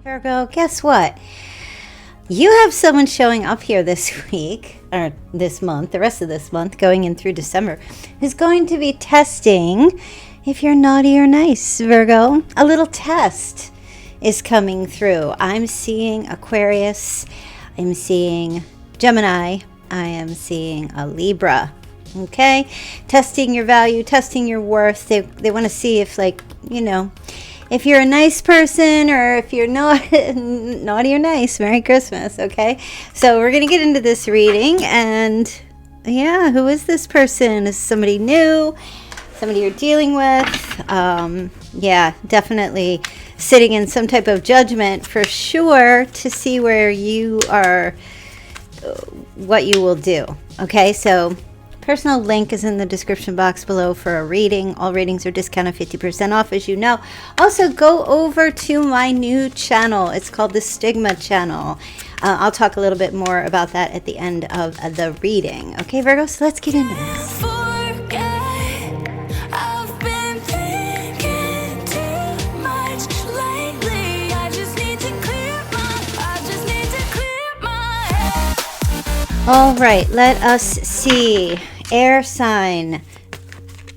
Virgo, guess what? You have someone showing up here this week, or this month, the rest of this month, going in through December, who's going to be testing if you're naughty or nice, Virgo. A little test is coming through. I'm seeing Aquarius. I'm seeing Gemini. I am seeing a Libra. Okay? Testing your value, testing your worth. They want to see if, like, you know, if you're a nice person or if you're not naughty or nice. Merry Christmas, okay? So we're going to get into this reading. And, yeah, who is this person? Is somebody new? Somebody you're dealing with? Yeah, definitely sitting in some type of judgment for sure to see where you are, what you will do. Okay, so personal link is in the description box below for a reading. All readings are discounted 50% off, as you know. Also, go over to my new channel. It's called the Stigma channel. I'll talk a little bit more about that at the end of the reading. Okay, Virgo, so let's get into this. All right, let us see. Air sign,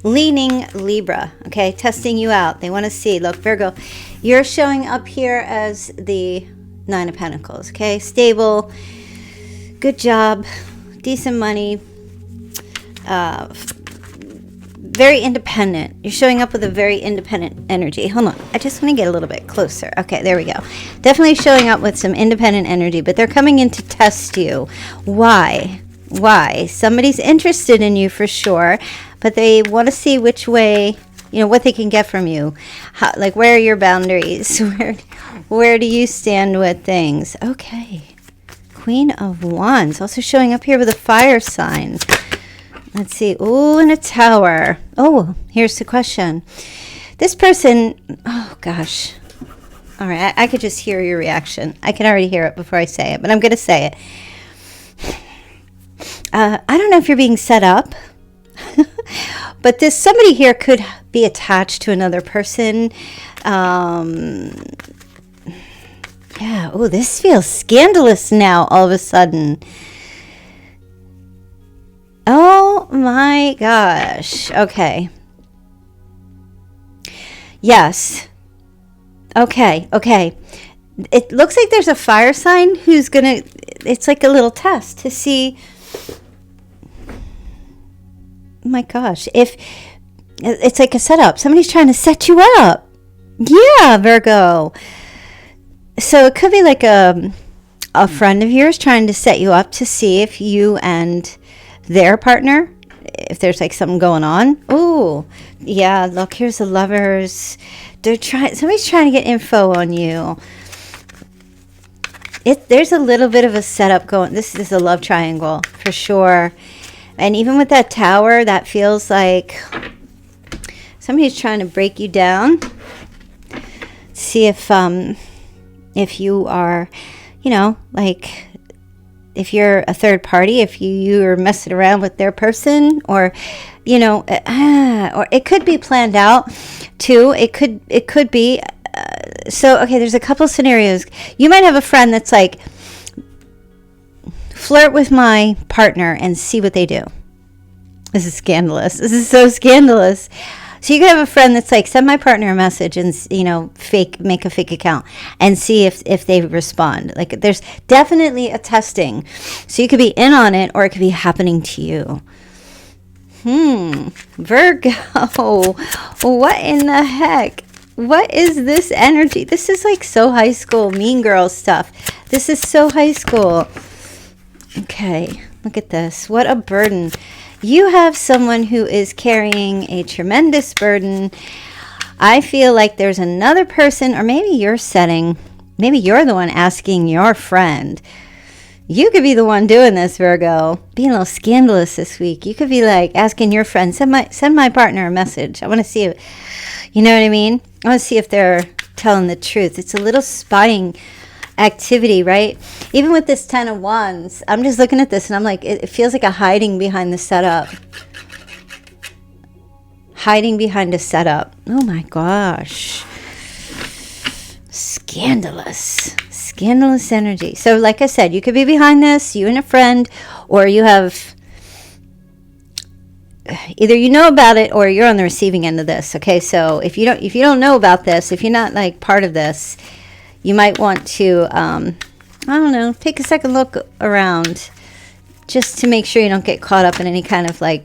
leaning Libra, okay, testing you out. They want to see, look, Virgo, you're showing up here as the Nine of Pentacles, okay, stable, good job, decent money, very independent. You're showing up with a very independent energy. Hold on, I just want to get a little bit closer. Okay, there we go. Definitely showing up with some independent energy, but they're coming in to test you. Why? Somebody's interested in you for sure, but they want to see which way, you know, what they can get from you. How, like, where are your boundaries? Where do you stand with things? Okay. Queen of Wands, also showing up here with a fire sign. Let's see. Oh, and a Tower. Oh, here's the question. This person, oh gosh. All right, I could just hear your reaction. I can already hear it before I say it, but I'm going to say it. I don't know if you're being set up, but somebody here could be attached to another person. Yeah. Oh, this feels scandalous now all of a sudden. Oh my gosh. Okay. Yes. Okay. It looks like there's a fire sign who's gonna, it's like a little test to see, my gosh, if it's like a setup. Somebody's trying to set you up. Yeah, Virgo. So it could be like a friend of yours trying to set you up to see if you and their partner, if there's like something going on. Oh, yeah, look, here's the Lovers. Somebody's trying to get info on you. There's a little bit of a setup going. This is a love triangle for sure. And even with that Tower, that feels like somebody's trying to break you down. See if you are, you know, like, if you're a third party, if you are messing around with their person, or, you know, or it could be planned out too. It could be. So, okay, there's a couple scenarios. You might have a friend that's like, flirt with my partner and see what they do. This is scandalous. This is so scandalous. So you could have a friend that's like, send my partner a message and, you know, make a fake account and see if they respond. Like, there's definitely a testing. So you could be in on it, or it could be happening to you. Virgo, what in the heck? What is this energy? This is like so high school, Mean Girl stuff. This is so high school. Okay, look at this. What a burden. You have someone who is carrying a tremendous burden. I feel like there's another person, or maybe you're the one asking your friend. You could be the one doing this, Virgo. Being a little scandalous this week. You could be like asking your friend, send my partner a message. I want to see it. You know what I mean? I want to see if they're telling the truth. It's a little spying activity, right? Even with this 10 of Wands, I'm just looking at this and I'm like, it feels like a hiding behind the setup. Hiding behind a setup. Oh my gosh. Scandalous energy. So like I said, you could be behind this, you and a friend, or you have, either you know about it or you're on the receiving end of this. Okay, so if you don't know about this, if you're not like part of this, you might want to I don't know, take a second look around just to make sure you don't get caught up in any kind of like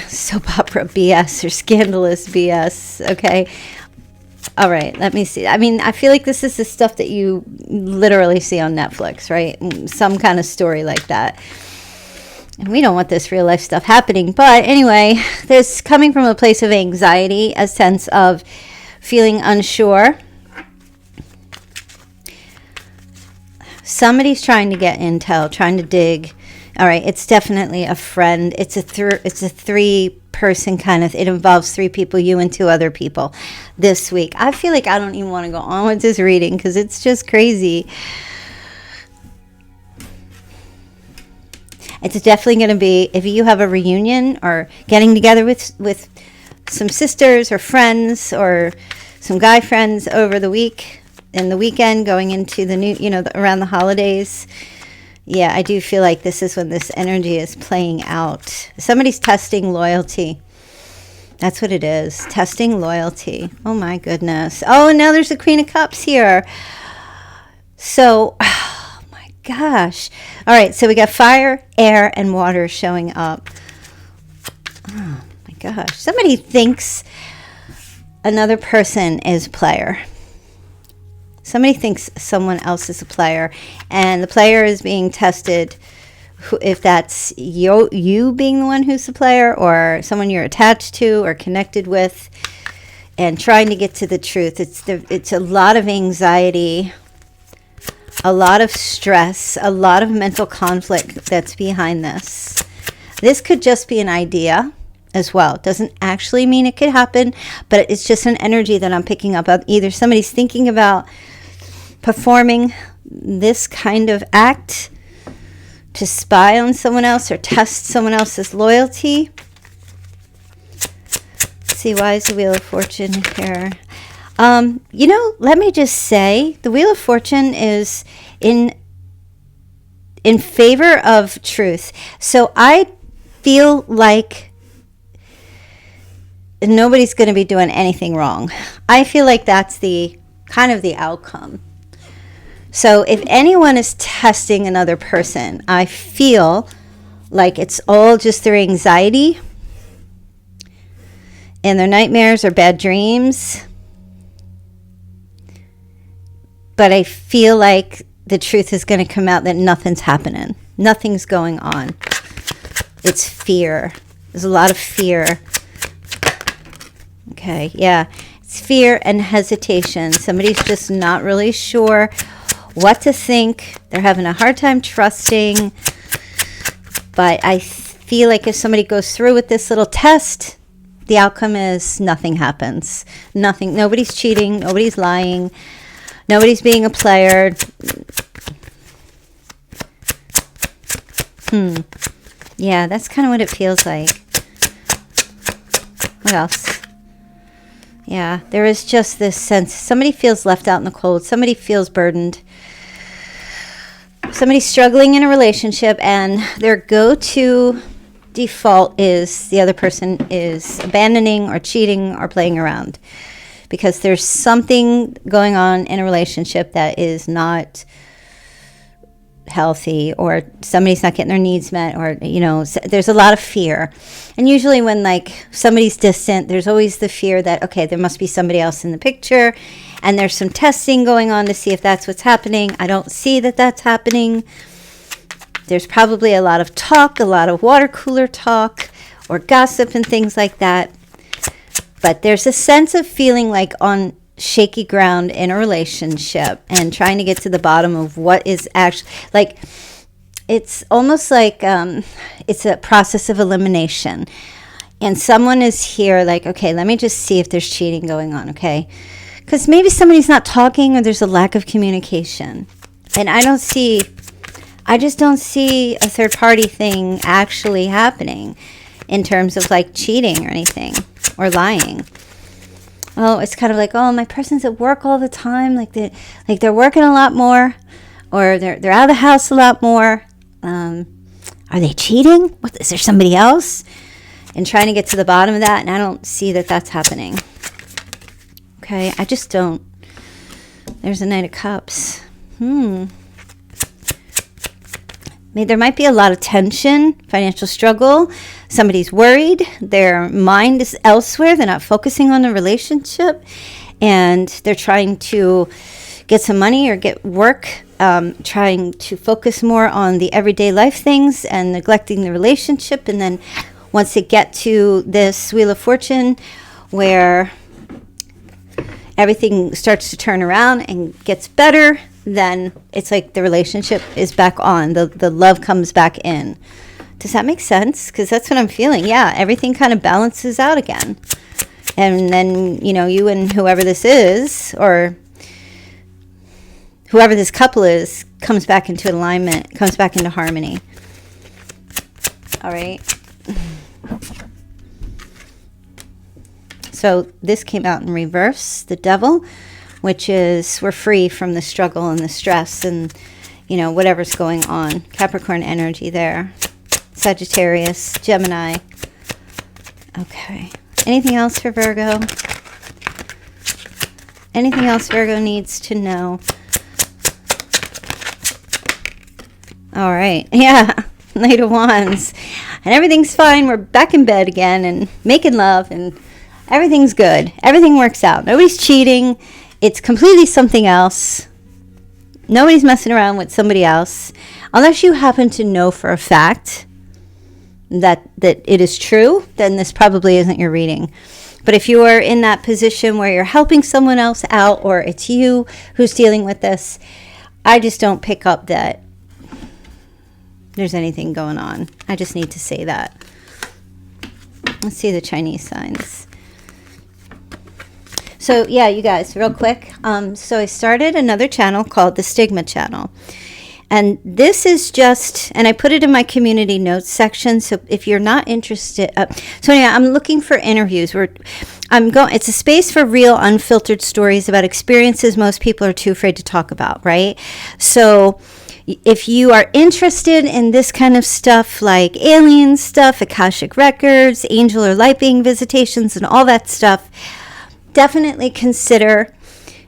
soap opera BS or scandalous BS. Okay, all right, let me see. I mean, I feel like this is the stuff that you literally see on Netflix, right? Some kind of story like that. And we don't want this real life stuff happening. But anyway, this coming from a place of anxiety, a sense of feeling unsure. Somebody's trying to get intel, trying to dig. All right, it's definitely a friend. It's a three-person kind of, it involves three people, you and two other people this week. I feel like I don't even want to go on with this reading because it's just crazy. It's definitely going to be, if you have a reunion or getting together with some sisters or friends or some guy friends over the week and the weekend going into the new, around the holidays. Yeah, I do feel like this is when this energy is playing out. Somebody's testing loyalty. That's what it is. Testing loyalty. Oh my goodness. Oh, and now there's the Queen of Cups here. So, gosh. All right, so we got fire, air, and water showing up. Oh my gosh. Somebody thinks another person is a player. Somebody thinks someone else is a player, and the player is being tested, if that's you being the one who's the player or someone you're attached to or connected with, and trying to get to the truth. It's a lot of anxiety, a lot of stress, a lot of mental conflict that's behind this. This could just be an idea as well. It doesn't actually mean it could happen, but it's just an energy that I'm picking up. Either somebody's thinking about performing this kind of act to spy on someone else or test someone else's loyalty. Let's see, why is the Wheel of Fortune here? Let me just say, the Wheel of Fortune is in favor of truth. So I feel like nobody's going to be doing anything wrong. I feel like that's the kind of the outcome. So if anyone is testing another person, I feel like it's all just their anxiety and their nightmares or bad dreams. But I feel like the truth is going to come out that nothing's happening. Nothing's going on. It's fear. There's a lot of fear. Okay, yeah. It's fear and hesitation. Somebody's just not really sure what to think. They're having a hard time trusting. But I feel like if somebody goes through with this little test, the outcome is nothing happens. Nothing. Nobody's cheating. Nobody's lying. Nobody's being a player. Yeah, that's kind of what it feels like. What else? Yeah, there is just this sense. Somebody feels left out in the cold. Somebody feels burdened. Somebody's struggling in a relationship, and their go-to default is the other person is abandoning or cheating or playing around. Because there's something going on in a relationship that is not healthy, or somebody's not getting their needs met, or there's a lot of fear. And usually when like somebody's distant, there's always the fear that, okay, there must be somebody else in the picture, and there's some testing going on to see if that's what's happening. I don't see that that's happening. There's probably a lot of talk, a lot of water cooler talk or gossip and things like that. But there's a sense of feeling like on shaky ground in a relationship and trying to get to the bottom of what is actually, like, it's almost like it's a process of elimination. And someone is here like, okay, let me just see if there's cheating going on, okay? Because maybe somebody's not talking or there's a lack of communication. And I just don't see a third party thing actually happening in terms of like cheating or anything or lying. Oh, it's kind of like, oh, my person's at work all the time. They're working a lot more, or they're out of the house a lot more. Are they cheating? What, is there somebody else? And trying to get to the bottom of that, and I don't see that that's happening. Okay, I just don't. There's a Knight of Cups. There might be a lot of tension, financial struggle. Somebody's worried. Their mind is elsewhere. They're not focusing on the relationship. And they're trying to get some money or get work, trying to focus more on the everyday life things and neglecting the relationship. And then once they get to this Wheel of Fortune where everything starts to turn around and gets better, then it's like the relationship is back on. The love comes back in. Does that make sense? Because that's what I'm feeling. Yeah, everything kind of balances out again. And then, you and whoever this is, or whoever this couple is, comes back into alignment, comes back into harmony. All right. So this came out in reverse, the Devil, which is we're free from the struggle and the stress and, whatever's going on. Capricorn energy there. Sagittarius, Gemini. Okay. Anything else for Virgo? Anything else Virgo needs to know? All right. Yeah. Knight of Wands. And everything's fine. We're back in bed again and making love and everything's good. Everything works out. Nobody's cheating. It's completely something else. Nobody's messing around with somebody else. Unless you happen to know for a fact that it is true, then this probably isn't your reading. But if you are in that position where you're helping someone else out, or it's you who's dealing with this, I just don't pick up that there's anything going on. I just need to say that. Let's see the Chinese signs. So yeah, you guys, real quick. So I started another channel called the Stigma Channel. And this is just, and I put it in my community notes section. So if you're not interested, so anyway, I'm looking for interviews. It's a space for real, unfiltered stories about experiences most people are too afraid to talk about, right? So if you are interested in this kind of stuff, like alien stuff, Akashic records, angel or light being visitations, and all that stuff, definitely consider,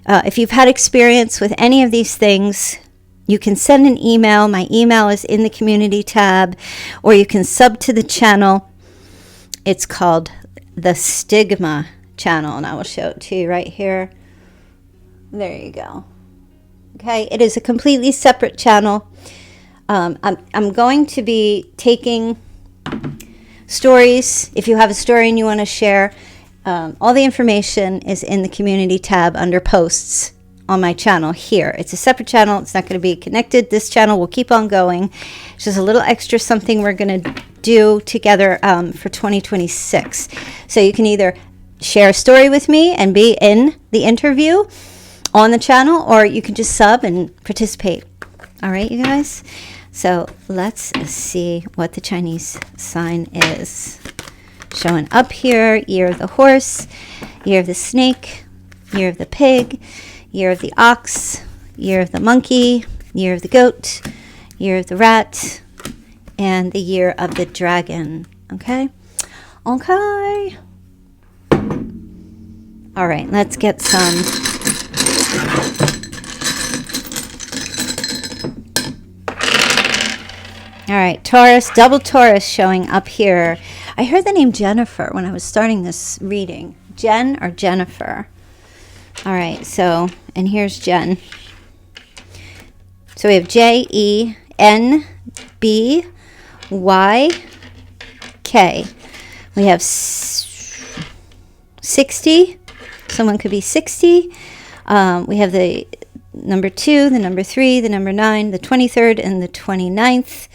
if you've had experience with any of these things, you can send an email. My email is in the community tab, or you can sub to the channel. It's called the Stigma Channel, and I will show it to you right here. There you go. Okay, it is a completely separate channel. I'm going to be taking stories. If you have a story and you want to share, all the information is in the community tab under posts on my channel here. It's a separate channel. It's not going to be connected. This channel will keep on going. It's just a little extra something we're going to do together for 2026. So you can either share a story with me and be in the interview on the channel, or you can just sub and participate. All right, you guys? So let's see what the Chinese sign is. Showing up here: year of the horse, year of the snake, year of the pig, year of the ox, year of the monkey, year of the goat, year of the rat, and the year of the dragon. Okay? Okay. All right, let's get some. All right, Taurus, double Taurus showing up here. I heard the name Jennifer when I was starting this reading. Jen or Jennifer? All right, so, and here's Jen. So we have JENBYK. We have 60. Someone could be 60. We have the number 2, the number 3, the number 9, the 23rd, and the 29th.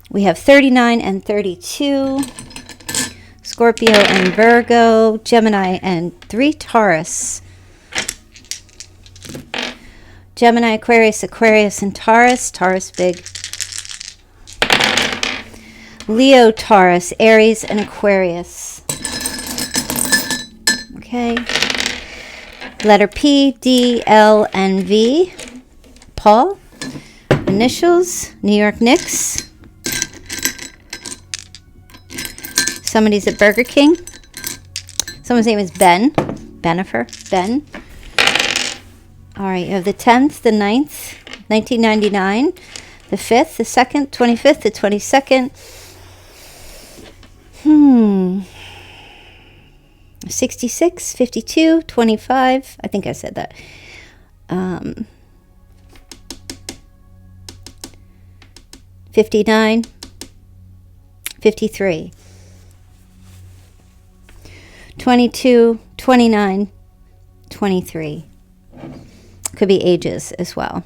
We have 39 and 32. Scorpio and Virgo, Gemini, and 3 Taurus. Gemini, Aquarius, and Taurus. Taurus big. Leo, Taurus, Aries, and Aquarius. Okay. Okay. Letter P, D, L, and V. Paul. Initials, New York Knicks. Somebody's at Burger King. Someone's name is Ben. Benifer. Ben. All right, you have the 10th, the 9th, 1999, the 5th, the 2nd, 25th, the 22nd. 66, 52, 25. I think I said that. 59, 53. 22, 29, 23. Could be ages as well.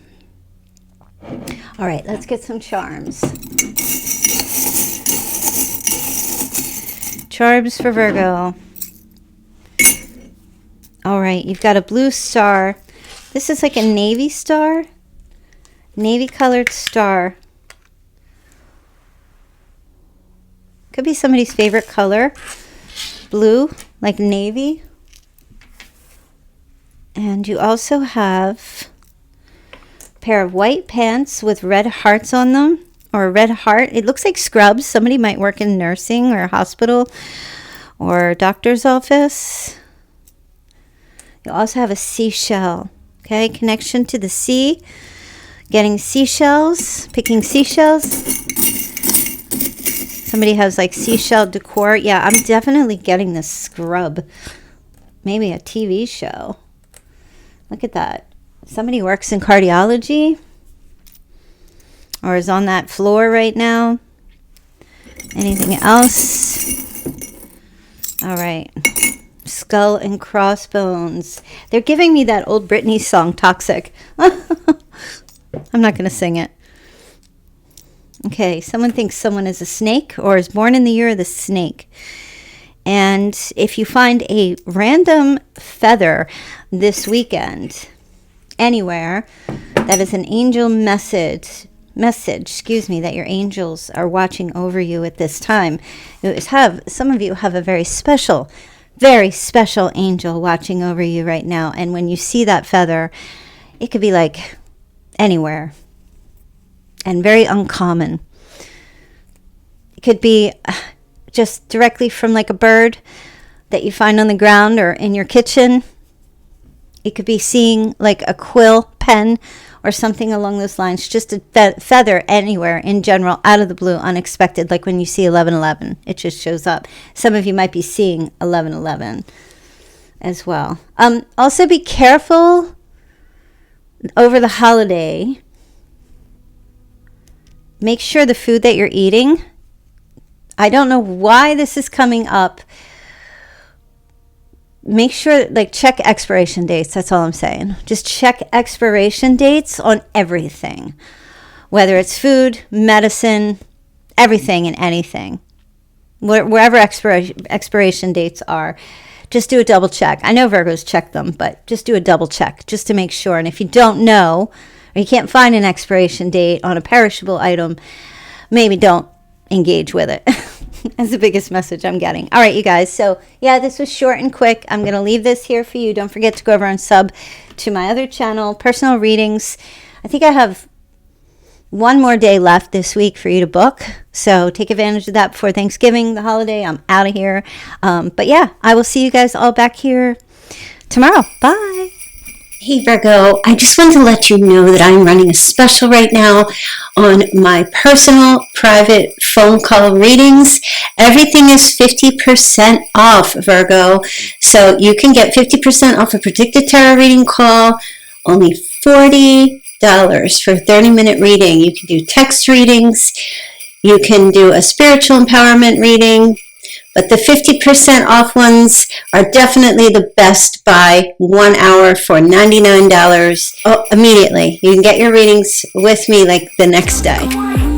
All right, let's get some charms. Charms for Virgo. All right, you've got a blue star. This is like a navy star. Navy colored star. Could be somebody's favorite color. Blue, like navy. And you also have a pair of white pants with red hearts on them, or a red heart. It looks like scrubs. Somebody might work in nursing or a hospital or a doctor's office. You also have a seashell, okay? Connection to the sea. Getting seashells, picking seashells. Somebody has like seashell decor. Yeah, I'm definitely getting this scrub. Maybe a TV show. Look at that. Somebody works in cardiology or is on that floor right now. Anything else? All right. Skull and crossbones. They're giving me that old Britney song, Toxic. I'm not going to sing it. Okay, someone thinks someone is a snake or is born in the year of the snake. And if you find a random feather this weekend, anywhere, that is an angel message, that your angels are watching over you at this time. Some of you have a very special angel watching over you right now. And when you see that feather, it could be like anywhere and very uncommon. It could be just directly from like a bird that you find on the ground or in your kitchen. It could be seeing like a quill pen or something along those lines. Just a feather anywhere in general, out of the blue, unexpected. Like when you see 1111, it just shows up. Some of you might be seeing 1111 as well. Also be careful over the holiday. Make sure the food that you're eating, I don't know why this is coming up. Make sure, like, check expiration dates. That's all I'm saying. Just check expiration dates on everything, whether it's food, medicine, everything and anything. Wherever expiration dates are, just do a double check. I know Virgos check them, but just do a double check just to make sure. And if you don't know, or you can't find an expiration date on a perishable item, maybe don't engage with it. That's the biggest message I'm getting. All right, you guys. So, yeah, this was short and quick. I'm going to leave this here for you. Don't forget to go over and sub to my other channel, Personal Readings. I think I have one more day left this week for you to book. So take advantage of that before Thanksgiving, the holiday. I'm out of here. But, yeah, I will see you guys all back here tomorrow. Bye. Hey Virgo, I just wanted to let you know that I'm running a special right now on my personal private phone call readings. Everything is 50% off, Virgo. So you can get 50% off a predicted tarot reading call, only $40 for a 30-minute reading. You can do text readings. You can do a spiritual empowerment reading. But the 50% off ones are definitely the best by 1 hour for $99 immediately. You can get your readings with me like the next day.